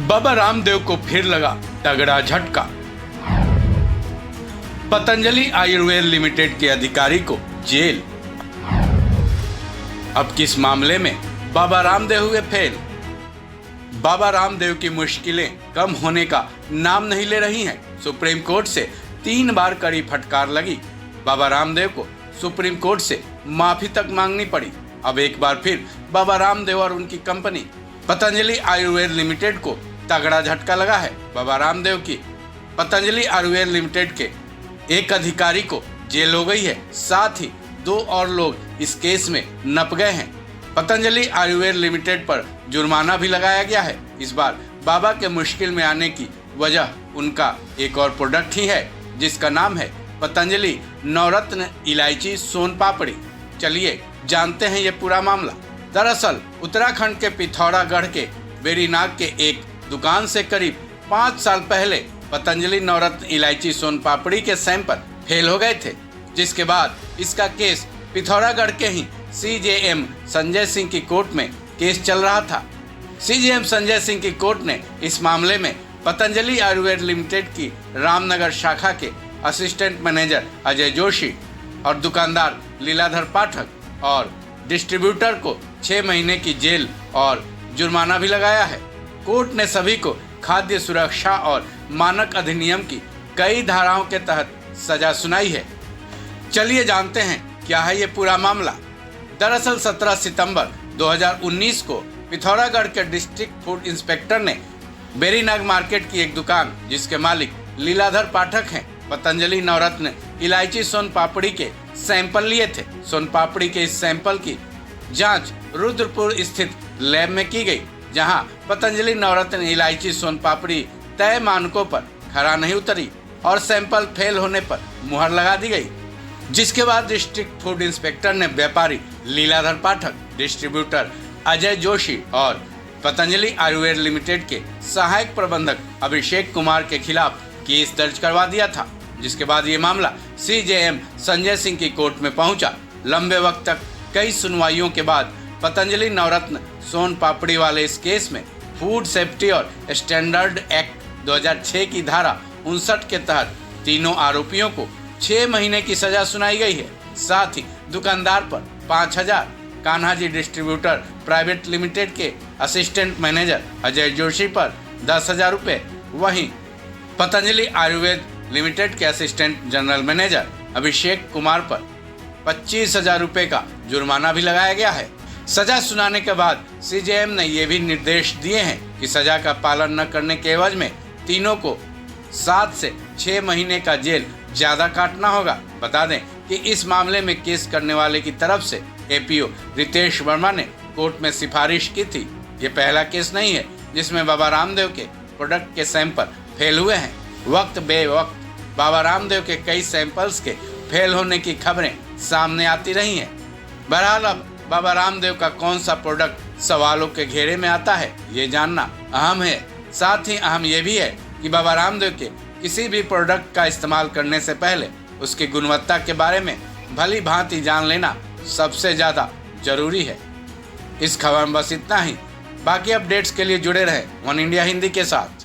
बाबा रामदेव को फिर लगा तगड़ा झटका। पतंजलि आयुर्वेद लिमिटेड के अधिकारी को जेल। अब किस मामले में बाबा रामदेव हुए फेल? बाबा रामदेव की मुश्किलें कम होने का नाम नहीं ले रही हैं। सुप्रीम कोर्ट से 3 बार कड़ी फटकार लगी। बाबा रामदेव को सुप्रीम कोर्ट से माफी तक मांगनी पड़ी। अब एक बार फिर बाबा रामदेव और उनकी कंपनी पतंजलि आयुर्वेद लिमिटेड को तगड़ा झटका लगा है। बाबा रामदेव की पतंजलि आयुर्वेद लिमिटेड के एक अधिकारी को जेल हो गई है, साथ ही 2 और लोग इस केस में नप गए हैं। पतंजलि आयुर्वेद लिमिटेड पर जुर्माना भी लगाया गया है। इस बार बाबा के मुश्किल में आने की वजह उनका एक और प्रोडक्ट ही है, जिसका नाम है पतंजलि नवरत्न इलायची सोन पापड़ी। चलिए जानते हैं ये पूरा मामला। दरअसल उत्तराखंड के पिथौरागढ़ के वेरीनाग के एक दुकान से करीब 5 साल पहले पतंजलि नवरत्न इलायची सोन पापड़ी के सैंपल फेल हो गए थे, जिसके बाद इसका केस पिथौरागढ़ के ही CJM संजय सिंह की कोर्ट में केस चल रहा था। CJM संजय सिंह की कोर्ट ने इस मामले में पतंजलि आयुर्वेद लिमिटेड की रामनगर शाखा के असिस्टेंट मैनेजर अजय जोशी और दुकानदार लीलाधर पाठक और डिस्ट्रीब्यूटर को 6 महीने की जेल और जुर्माना भी लगाया है। कोर्ट ने सभी को खाद्य सुरक्षा और मानक अधिनियम की कई धाराओं के तहत सजा सुनाई है। चलिए जानते हैं क्या है ये पूरा मामला। दरअसल 17 सितंबर 2019 को पिथौरागढ़ के डिस्ट्रिक्ट फूड इंस्पेक्टर ने वेरीनाग मार्केट की एक दुकान, जिसके मालिक लीलाधर पाठक हैं, पतंजलि नवरत्न इलायची सोन पापड़ी के सैंपल लिए थे। सोन पापड़ी के इस सैंपल की जांच रुद्रपुर स्थित लैब में की गई, जहां पतंजलि नवरत्न इलायची सोन पापड़ी तय मानकों पर खरा नहीं उतरी और सैंपल फेल होने पर मुहर लगा दी गई। जिसके बाद डिस्ट्रिक्ट फूड इंस्पेक्टर ने व्यापारी लीलाधर पाठक, डिस्ट्रीब्यूटर अजय जोशी और पतंजलि आयुर्वेद लिमिटेड के सहायक प्रबंधक अभिषेक कुमार के खिलाफ केस दर्ज करवा दिया था। जिसके बाद ये मामला CJM संजय सिंह की कोर्ट में पहुंचा। लंबे वक्त तक कई सुनवाइयों के बाद पतंजलि नवरत्न सोन पापड़ी वाले इस केस में फूड सेफ्टी और स्टैंडर्ड एक्ट 2006 की धारा 59 के तहत तीनों आरोपियों को 6 महीने की सजा सुनाई गई है। साथ ही दुकानदार पर 5,000, कान्हाजी डिस्ट्रीब्यूटर प्राइवेट लिमिटेड के असिस्टेंट मैनेजर अजय जोशी पर 10,000 रुपये, वहीं पतंजलि आयुर्वेद लिमिटेड के assistant general manager Abhishek Kumar पर 25,000 रुपये का जुर्माना भी लगाया गया है। सजा सुनाने के बाद CJM ने ये भी निर्देश दिए हैं कि सजा का पालन न करने के एवज में तीनों को 7 से 6 महीने का जेल ज्यादा काटना होगा। बता दें कि इस मामले में केस करने वाले की तरफ से APO रितेश वर्मा ने कोर्ट में सिफारिश की थी। ये पहला केस नहीं है जिसमें बाबा रामदेव के प्रोडक्ट के सैंपल फेल हुए हैं। वक्त बे वक्त बाबा रामदेव के कई सैंपल्स के फेल होने की खबरें सामने आती रही हैं। बहरहाल अब बाबा रामदेव का कौन सा प्रोडक्ट सवालों के घेरे में आता है, ये जानना अहम है। साथ ही अहम ये भी है कि बाबा रामदेव के किसी भी प्रोडक्ट का इस्तेमाल करने से पहले उसकी गुणवत्ता के बारे में भली भांति जान लेना सबसे ज़्यादा जरूरी है। इस खबर में बस इतना ही। बाकी अपडेट्स के लिए जुड़े रहें वन इंडिया हिंदी के साथ।